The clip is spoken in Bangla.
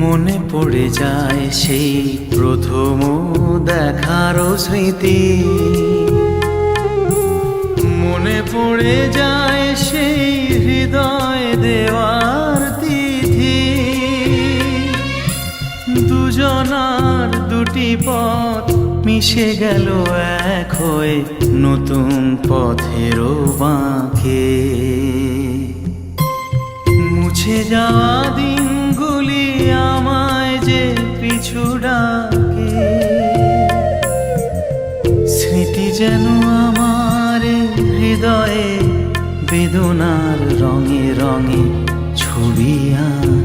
মনে পড়ে যায় সেই প্রথম দেখারও স্মৃতি, মনে পড়ে যায় সেই হৃদয় দেওয়ার তিথি। দুজনার দুটি পথ মিশে গেল এক হয়ে নতুন পথেরও বাঁকে। মুছে যাওয়া দিনগুলি আমায় যে পিছু ডাকে, স্মৃতি যেন আমার হৃদয়ে বেদনার রঙে রঙে ছবি আঁকে।